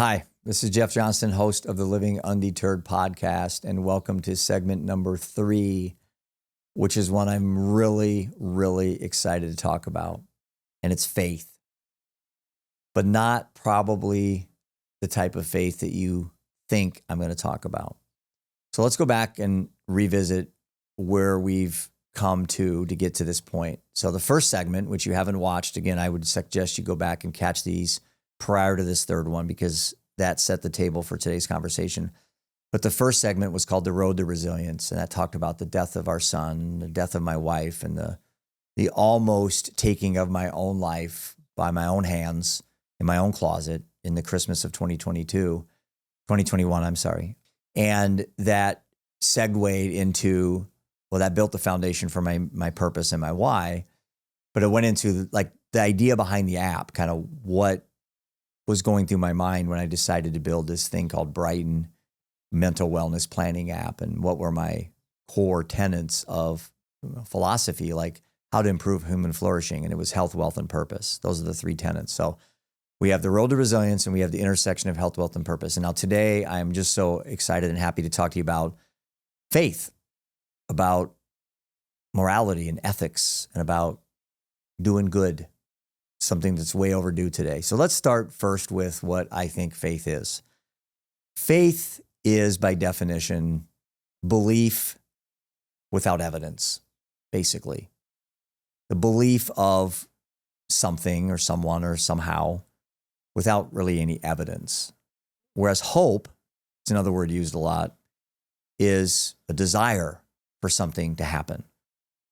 Hi, this is Jeff Johnston, host of the Living Undeterred podcast, and welcome to segment number 3, which is one I'm really, really excited to talk about, and it's faith, but not probably the type of faith that you think I'm going to talk about. So let's go back and revisit where we've come to get to this point. So the first segment, which you haven't watched, again, I would suggest you go back and catch these prior to this third one, because that set the table for today's conversation. But the first segment was called The Road to Resilience, and that talked about the death of our son, the death of my wife, and the almost taking of my own life by my own hands in my own closet in the Christmas of 2021, I'm sorry. And that segued into, well, that built the foundation for my purpose and my why, but it went into like the idea behind the app, kind of what was going through my mind when I decided to build this thing called Brighton mental wellness planning app, and what were my core tenets of philosophy, like how to improve human flourishing. And it was health, wealth, and purpose. Those are the 3 tenets. So we have the road to resilience, and we have the intersection of health, wealth, and purpose. And now today I'm just so excited and happy to talk to you about faith, about morality and ethics, and about doing good, something that's way overdue today. So let's start first with what I think faith is. Faith is, by definition, belief without evidence, basically. The belief of something or someone or somehow without really any evidence. Whereas hope, it's another word used a lot, is a desire for something to happen.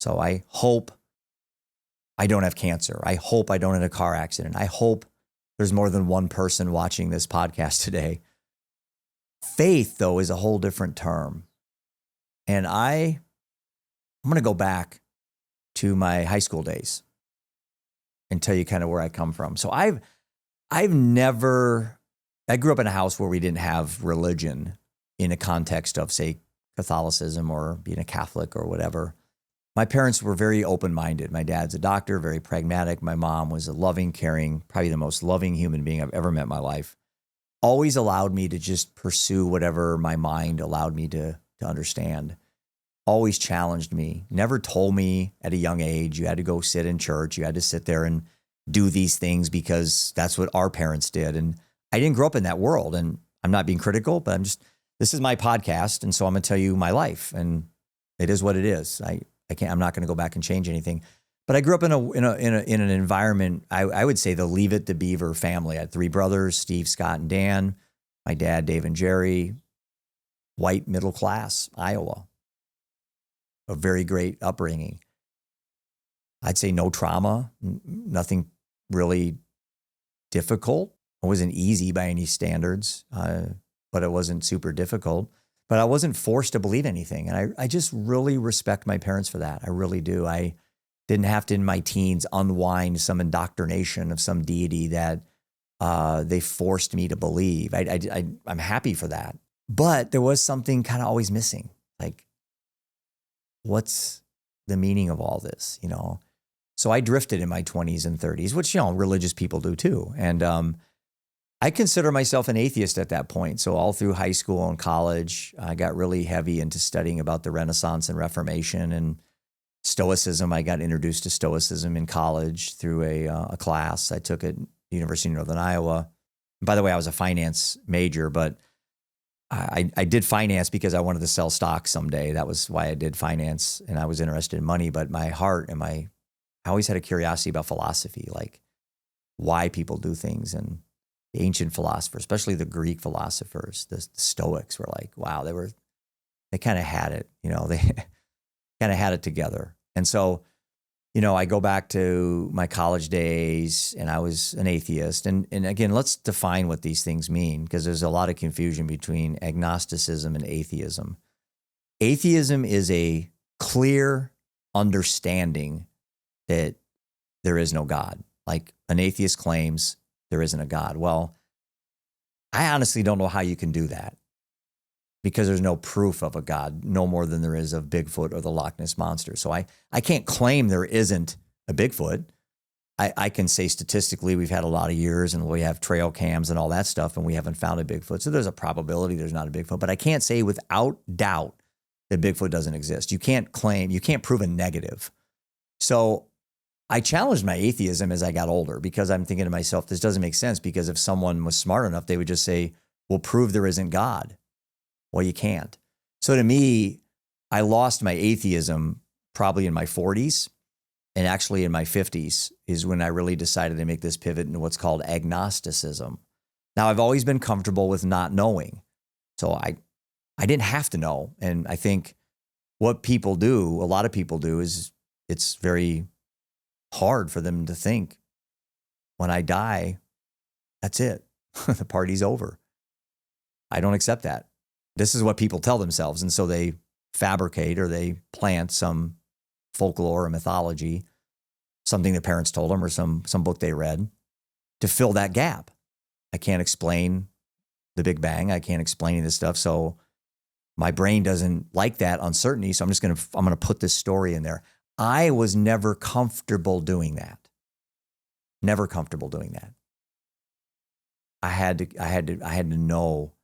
So I hope I don't have cancer. I hope I don't have a car accident. I hope there's more than one person watching this podcast today. Faith, though, is a whole different term. And I'm going to go back to my high school days and tell you kind of where I come from. So I grew up in a house where we didn't have religion in a context of, say, Catholicism or being a Catholic or whatever. My parents were very open-minded. My dad's a doctor, very pragmatic. My mom was a loving, caring, probably the most loving human being I've ever met in my life. Always allowed me to just pursue whatever my mind allowed me to understand. Always challenged me. Never told me at a young age, you had to go sit in church. You had to sit there and do these things because that's what our parents did. And I didn't grow up in that world. And I'm not being critical, but this is my podcast. And so I'm going to tell you my life. And it is what it is. I'm not going to go back and change anything. But I grew up in an environment, I would say the Leave It to Beaver family. I had 3 brothers, Steve, Scott, and Dan. My dad, Dave and Jerry. White, middle class, Iowa. A very great upbringing. I'd say no trauma, nothing really difficult. It wasn't easy by any standards, but it wasn't super difficult. But I wasn't forced to believe anything. And I just really respect my parents for that. I really do. I didn't have to, in my teens, unwind some indoctrination of some deity that they forced me to believe. I'm happy for that. But there was something kind of always missing. Like, what's the meaning of all this, So I drifted in my 20s and 30s, which, religious people do too. And I consider myself an atheist at that point. So all through high school and college, I got really heavy into studying about the Renaissance and Reformation and Stoicism. I got introduced to Stoicism in college through a class I took at the University of Northern Iowa. And by the way, I was a finance major, but I did finance because I wanted to sell stocks someday. That was why I did finance, and I was interested in money. But my heart and I always had a curiosity about philosophy, like why people do things. And the ancient philosophers, especially the Greek philosophers, the Stoics, were like, wow, they kind of had it, they kind of had it together. And so, I go back to my college days, and I was an atheist. And again, let's define what these things mean, because there's a lot of confusion between agnosticism and atheism. Atheism is a clear understanding that there is no God. Like an atheist claims there isn't a God. Well, I honestly don't know how you can do that, because there's no proof of a God, no more than there is of Bigfoot or the Loch Ness Monster. So I can't claim there isn't a Bigfoot. I can say statistically, we've had a lot of years and we have trail cams and all that stuff, and we haven't found a Bigfoot. So there's a probability there's not a Bigfoot, but I can't say without doubt that Bigfoot doesn't exist. You can't prove a negative. So I challenged my atheism as I got older because I'm thinking to myself, this doesn't make sense, because if someone was smart enough, they would just say, well, prove there isn't God. Well, you can't. So to me, I lost my atheism probably in my 40s. And actually in my 50s is when I really decided to make this pivot into what's called agnosticism. Now, I've always been comfortable with not knowing. So I didn't have to know. And I think what people do, a lot of people do, is it's very hard for them to think, when I die, that's it. The party's over. I don't accept that. This is what people tell themselves. And so they fabricate or they plant some folklore or mythology, something the parents told them or some book they read to fill that gap. I can't explain the Big Bang. I can't explain any of this stuff. So my brain doesn't like that uncertainty. So I'm going to put this story in there. I was never comfortable doing that. Never comfortable doing that. I had to know,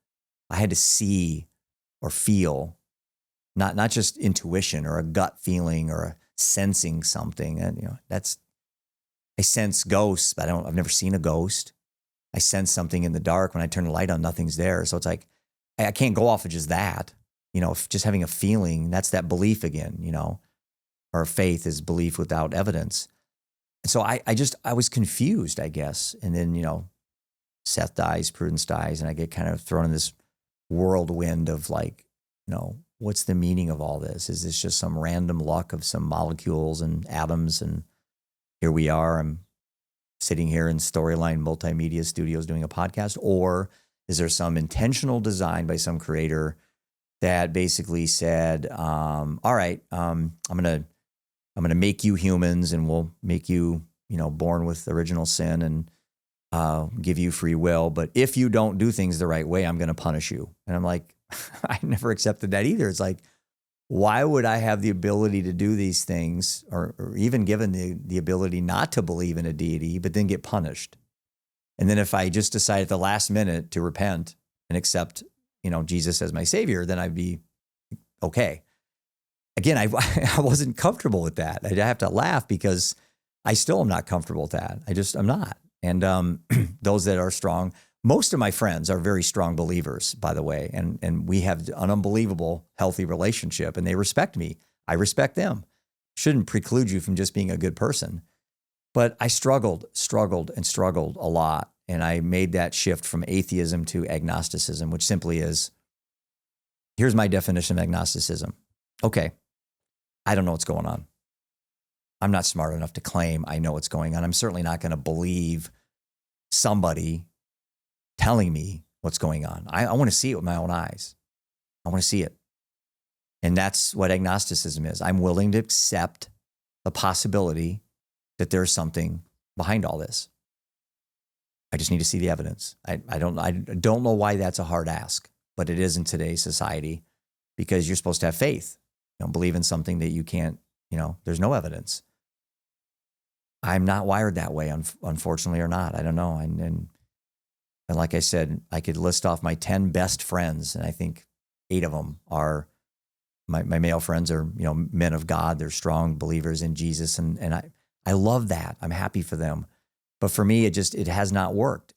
I had to see or feel, not just intuition or a gut feeling or a sensing something. And I sense ghosts, but I've never seen a ghost. I sense something in the dark. When I turn the light on, nothing's there. So it's like, I can't go off of just that, just having a feeling. That's that belief again, or faith is belief without evidence. And so I was confused, I guess. And then, Seth dies, Prudence dies, and I get kind of thrown in this whirlwind of like, what's the meaning of all this? Is this just some random luck of some molecules and atoms? And here we are, I'm sitting here in Storyline Multimedia Studios doing a podcast. Or is there some intentional design by some creator that basically said, all right, I'm going to make you humans and we'll make you, born with original sin and give you free will. But if you don't do things the right way, I'm going to punish you. And I'm like, I never accepted that either. It's like, why would I have the ability to do these things or even given the ability not to believe in a deity, but then get punished? And then if I just decide at the last minute to repent and accept, Jesus as my savior, then I'd be okay. Again, I wasn't comfortable with that. I have to laugh because I still am not comfortable with that. I'm not. And those that are strong, most of my friends are very strong believers, by the way, and we have an unbelievable, healthy relationship, and they respect me. I respect them. Shouldn't preclude you from just being a good person. But I struggled a lot, and I made that shift from atheism to agnosticism, which simply is, here's my definition of agnosticism. Okay, I don't know what's going on. I'm not smart enough to claim I know what's going on. I'm certainly not going to believe somebody telling me what's going on. I want to see it with my own eyes. I want to see it. And that's what agnosticism is. I'm willing to accept the possibility that there's something behind all this. I just need to see the evidence. I don't know why that's a hard ask, but it is in today's society because you're supposed to have faith. Don't believe in something that you can't, there's no evidence. I'm not wired that way, unfortunately, or not. I don't know. And like I said, I could list off my 10 best friends, and I think 8 of them are my male friends are, men of God. They're strong believers in Jesus. And I love that. I'm happy for them. But for me, it has not worked.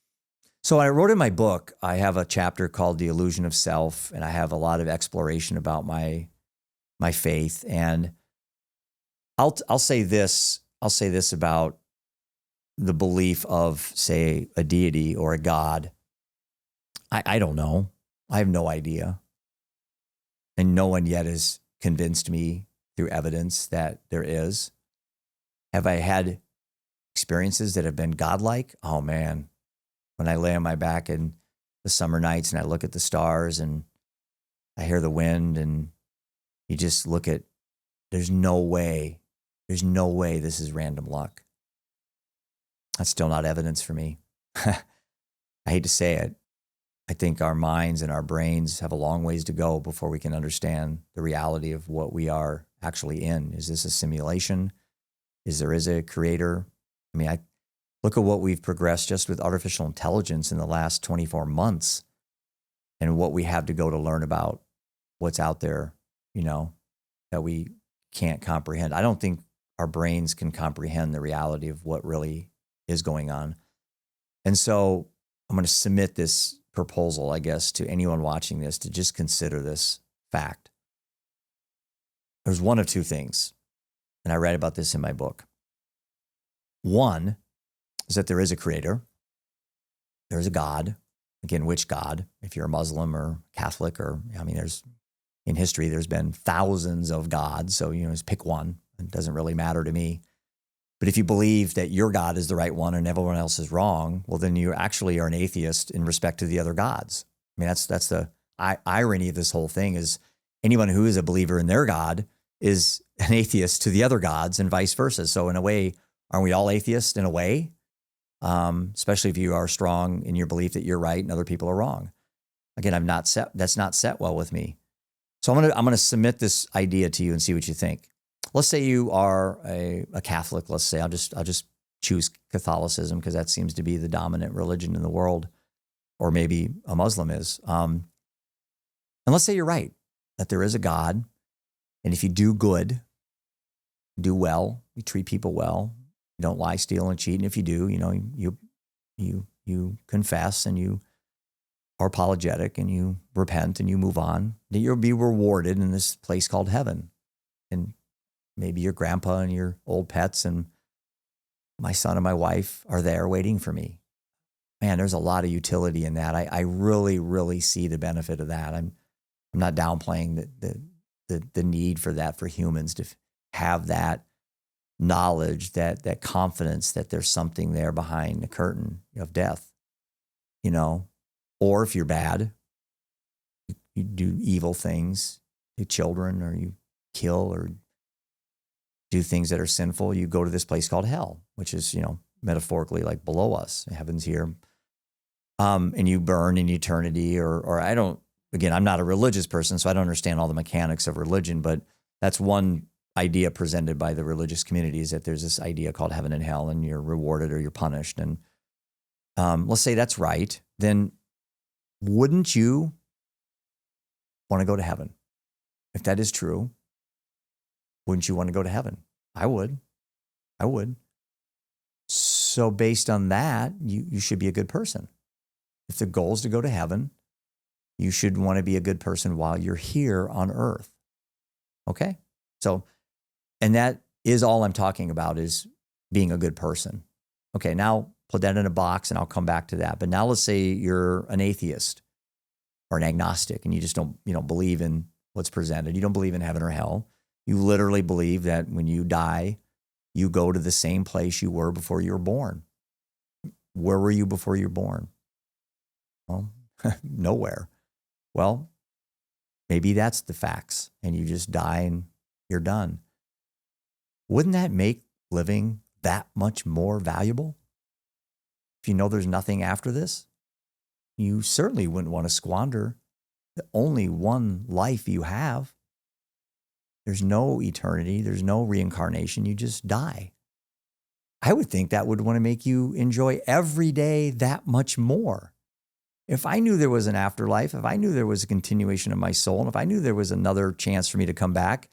So I wrote in my book, I have a chapter called The Illusion of Self, and I have a lot of exploration about my faith. And I'll say this about the belief of, say, a deity or a God. I don't know. I have no idea. And no one yet has convinced me through evidence that there is. Have I had experiences that have been godlike? Oh man, when I lay on my back in the summer nights and I look at the stars and I hear the wind and you just look at, there's no way this is random luck. That's still not evidence for me. I hate to say it. I think our minds and our brains have a long ways to go before we can understand the reality of what we are actually in. Is this a simulation? Is there a creator? I mean, I look at what we've progressed just with artificial intelligence in the last 24 months and what we have to go to learn about what's out there, that we can't comprehend. I don't think our brains can comprehend the reality of what really is going on. And so I'm going to submit this proposal, I guess, to anyone watching this to just consider this fact. There's one of two things, and I read about this in my book. One is that there is a creator. There is a God. Again, which God? If you're a Muslim or Catholic in history, there's been thousands of gods. So, just pick one. It doesn't really matter to me. But if you believe that your God is the right one and everyone else is wrong, well, then you actually are an atheist in respect to the other gods. I mean, that's the irony of this whole thing is anyone who is a believer in their God is an atheist to the other gods and vice versa. So in a way, aren't we all atheists in a way? Especially if you are strong in your belief that you're right and other people are wrong. Again, that's not set well with me. So I'm gonna submit this idea to you and see what you think. Let's say you are a Catholic. Let's say I'll just choose Catholicism because that seems to be the dominant religion in the world, or maybe a Muslim is. And let's say you're right, that there is a God, and if you do good, do well, you treat people well, you don't lie, steal, and cheat, and if you do, you confess and you are apologetic and you repent and you move on, that you'll be rewarded in this place called heaven. And maybe your grandpa and your old pets and my son and my wife are there waiting for me. Man, there's a lot of utility in that. I really, really see the benefit of that. I'm not downplaying the need for that for humans to have that knowledge, that confidence that there's something there behind the curtain of death, or if you're bad, you do evil things to children, or you kill or do things that are sinful, you go to this place called hell, which is, metaphorically like below us. Heaven's here. And you burn in eternity, or I'm not a religious person, so I don't understand all the mechanics of religion, but that's one idea presented by the religious community, is that there's this idea called heaven and hell, and you're rewarded or you're punished. And let's say that's right. Then wouldn't you want to go to heaven? If that is true, wouldn't you want to go to heaven? I would. So based on that, you should be a good person. If the goal is to go to heaven, you should want to be a good person while you're here on earth. Okay? So, and that is all I'm talking about, is being a good person. Okay, now put that in a box and I'll come back to that. But now let's say you're an atheist or an agnostic and you just don't believe in what's presented. You don't believe in heaven or hell. You literally believe that when you die, you go to the same place you were before you were born. Where were you before you were born? Well, nowhere. Well, maybe that's the facts, and you just die and you're done. Wouldn't that make living that much more valuable? If you know there's nothing after this, you certainly wouldn't want to squander the only one life you have. There's no eternity. There's no reincarnation. You just die. I would think that would want to make you enjoy every day that much more. If I knew there was an afterlife, if I knew there was a continuation of my soul, and if I knew there was another chance for me to come back,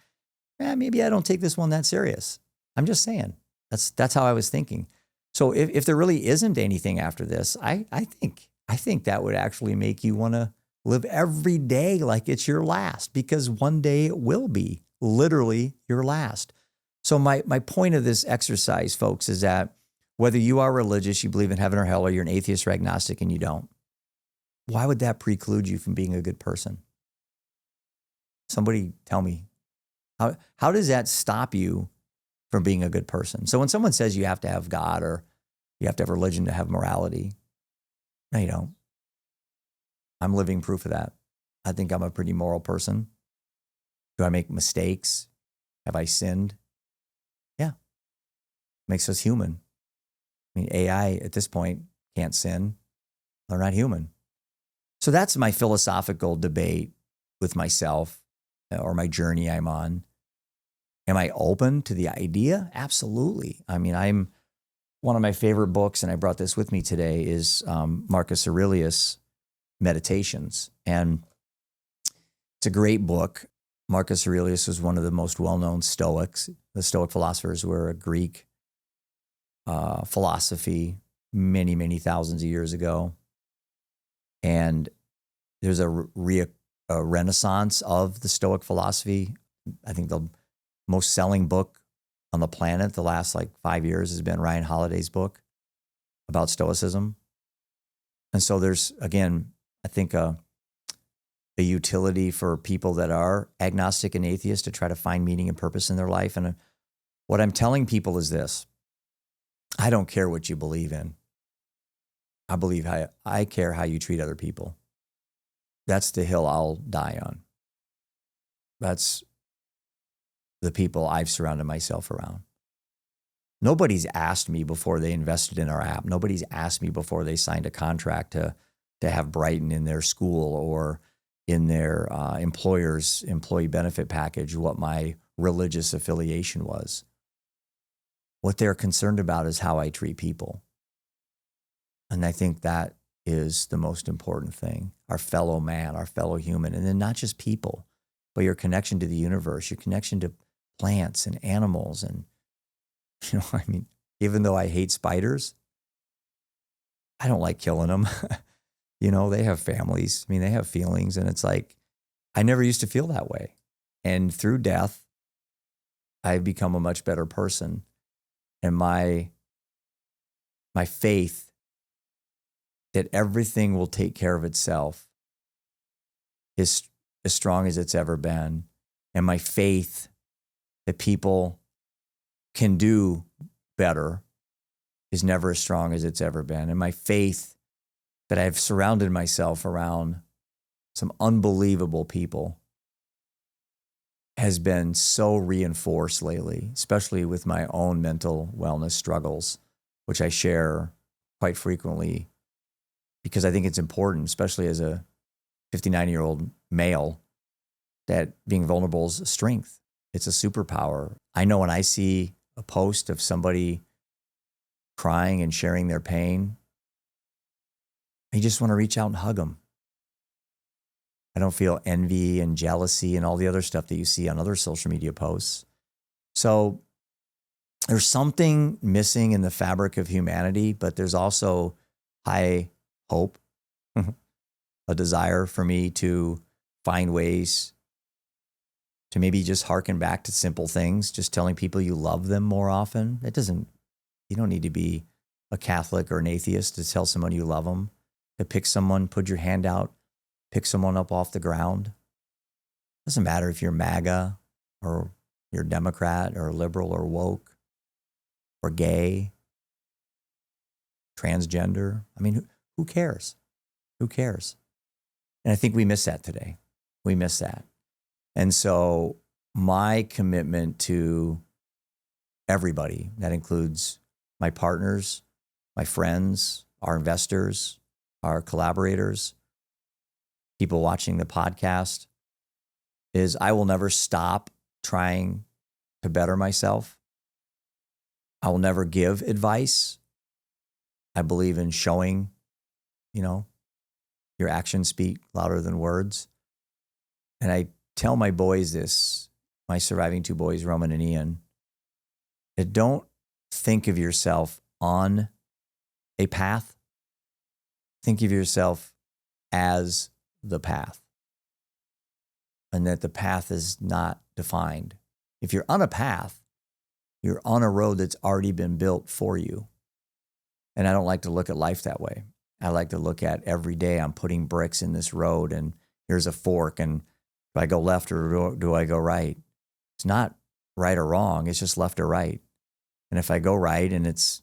maybe I don't take this one that serious. I'm just saying. That's how I was thinking. So if there really isn't anything after this, I think that would actually make you want to live every day like it's your last, because one day it will be literally your last. So my point of this exercise, folks, is that whether you are religious, you believe in heaven or hell, or you're an atheist or agnostic and you don't, why would that preclude you from being a good person? Somebody tell me. How does that stop you from being a good person? So when someone says you have to have God or you have to have religion to have morality, no, you don't. I'm living proof of that. I think I'm a pretty moral person. Do I make mistakes? Have I sinned? Yeah. Makes us human. I mean, AI at this point can't sin. They're not human. So that's my philosophical debate with myself, or my journey I'm on. Am I open to the idea? Absolutely. I mean, one of my favorite books, and I brought this with me today, is Marcus Aurelius' Meditations. And it's a great book. Marcus Aurelius was one of the most well-known Stoics. The Stoic philosophers were a Greek philosophy many, many thousands of years ago. And there's a renaissance of the Stoic philosophy. I think the most selling book on the planet the last 5 years has been Ryan Holiday's book about Stoicism. And so there's, again, I think a utility for people that are agnostic and atheist to try to find meaning and purpose in their life. And what I'm telling people is this: I don't care what you believe in. I care how you treat other people. That's the hill I'll die on. That's the people I've surrounded myself around. Nobody's asked me before they invested in our app. Nobody's asked me before they signed a contract to have Brighton in their school or in their employer's employee benefit package what my religious affiliation was. What they're concerned about is how I treat people. And I think that is the most important thing. Our fellow man, our fellow human, and then not just people, but your connection to the universe, your connection to plants and animals. And, even though I hate spiders, I don't like killing them. They have families. They have feelings. And it's like, I never used to feel that way. And through death, I've become a much better person. And my faith that everything will take care of itself is as strong as it's ever been. And my faith that people can do better is never as strong as it's ever been. And my faith that I've surrounded myself around some unbelievable people has been so reinforced lately, especially with my own mental wellness struggles, which I share quite frequently because I think it's important, especially as a 59-year-old male, that being vulnerable is a strength. It's a superpower. I know when I see a post of somebody crying and sharing their pain, I just want to reach out and hug them. I don't feel envy and jealousy and all the other stuff that you see on other social media posts. So there's something missing in the fabric of humanity, but there's also high hope, a desire for me to find ways to maybe just hearken back to simple things, just telling people you love them more often. You don't need to be a Catholic or an atheist to tell someone you love them, to pick someone, put your hand out, pick someone up off the ground. Doesn't matter if you're MAGA or you're Democrat or liberal or woke or gay, transgender. Who cares? Who cares? And I think we miss that today. We miss that. And so my commitment to everybody, that includes my partners, my friends, our investors, our collaborators, people watching the podcast, is I will never stop trying to better myself. I will never give advice. I believe in showing, your actions speak louder than words. And I tell my boys this, my surviving two boys, Roman and Ian, that don't think of yourself on a path. Think of yourself as the path, and that the path is not defined. If you're on a path, you're on a road that's already been built for you. And I don't like to look at life that way. I like to look at every day I'm putting bricks in this road, and here's a fork, and do I go left or do I go right? It's not right or wrong. It's just left or right. And if I go right and it's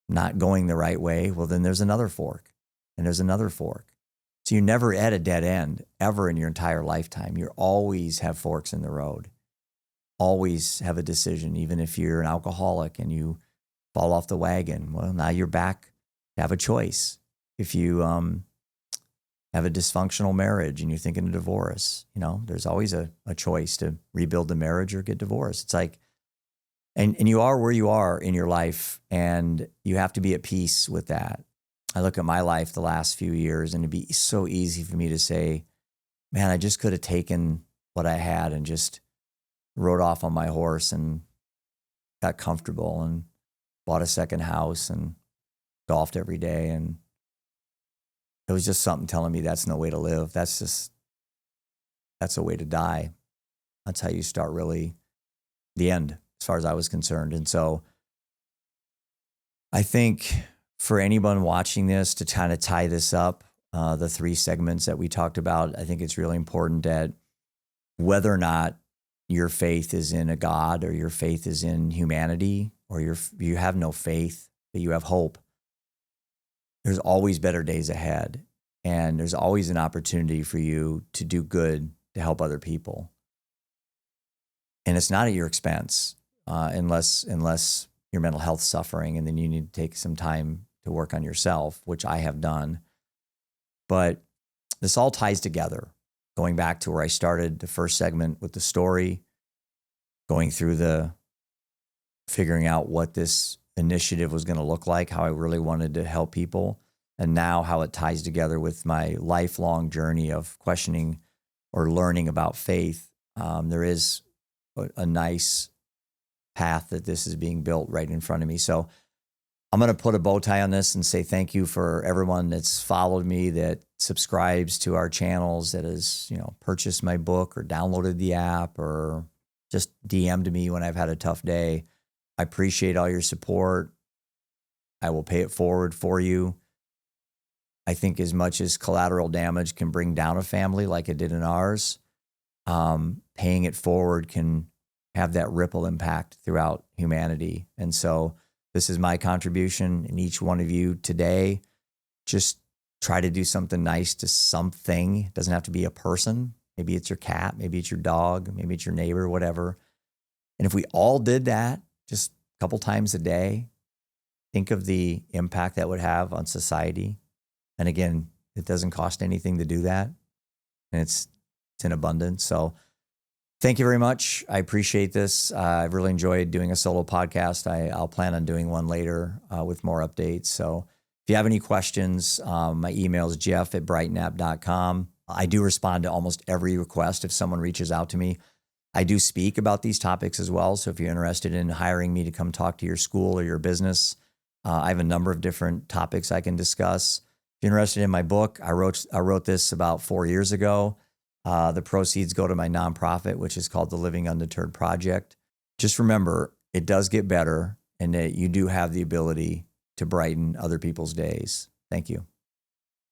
not going the right way, well, then there's another fork and there's another fork. So you're never at a dead end ever in your entire lifetime. You always have forks in the road, always have a decision. Even if you're an alcoholic and you fall off the wagon, well, now you're back to have a choice. If you have a dysfunctional marriage and you're thinking of divorce, there's always a choice to rebuild the marriage or get divorced. It's like And you are where you are in your life, and you have to be at peace with that. I look at my life the last few years, and it'd be so easy for me to say, man, I just could have taken what I had and just rode off on my horse and got comfortable and bought a second house and golfed every day. And it was just something telling me that's no way to live. That's a way to die. That's how you start really the end, as far as I was concerned. And so I think for anyone watching this, to kind of tie this up, the 3 segments that we talked about, I think it's really important that whether or not your faith is in a God or your faith is in humanity, or you have no faith, but you have hope, there's always better days ahead. And there's always an opportunity for you to do good, to help other people. And it's not at your expense, unless your mental health suffering, and then you need to take some time to work on yourself, which I have done. But this all ties together, going back to where I started the first segment with the story, going through the figuring out what this initiative was going to look like, how I really wanted to help people, and now how it ties together with my lifelong journey of questioning or learning about faith. There is a nice path that this is being built right in front of me. So I'm going to put a bow tie on this and say thank you for everyone that's followed me, that subscribes to our channels, that has, purchased my book or downloaded the app or just DM'd me when I've had a tough day. I appreciate all your support. I will pay it forward for you. I think as much as collateral damage can bring down a family like it did in ours, paying it forward can have that ripple impact throughout humanity. And so this is my contribution, and each one of you today, just try to do something nice to something. It doesn't have to be a person. Maybe it's your cat, maybe it's your dog, maybe it's your neighbor, whatever. And if we all did that just a couple times a day, think of the impact that would have on society. And again, it doesn't cost anything to do that. And it's in abundance. So thank you very much. I appreciate this. I've really enjoyed doing a solo podcast. I'll plan on doing one later with more updates. So if you have any questions, my email is jeff@brightenapp.com. I do respond to almost every request if someone reaches out to me. I do speak about these topics as well. So if you're interested in hiring me to come talk to your school or your business, I have a number of different topics I can discuss. If you're interested in my book, I wrote this about 4 years ago. The proceeds go to my nonprofit, which is called the Living Undeterred Project. Just remember, it does get better, and that you do have the ability to brighten other people's days. Thank you.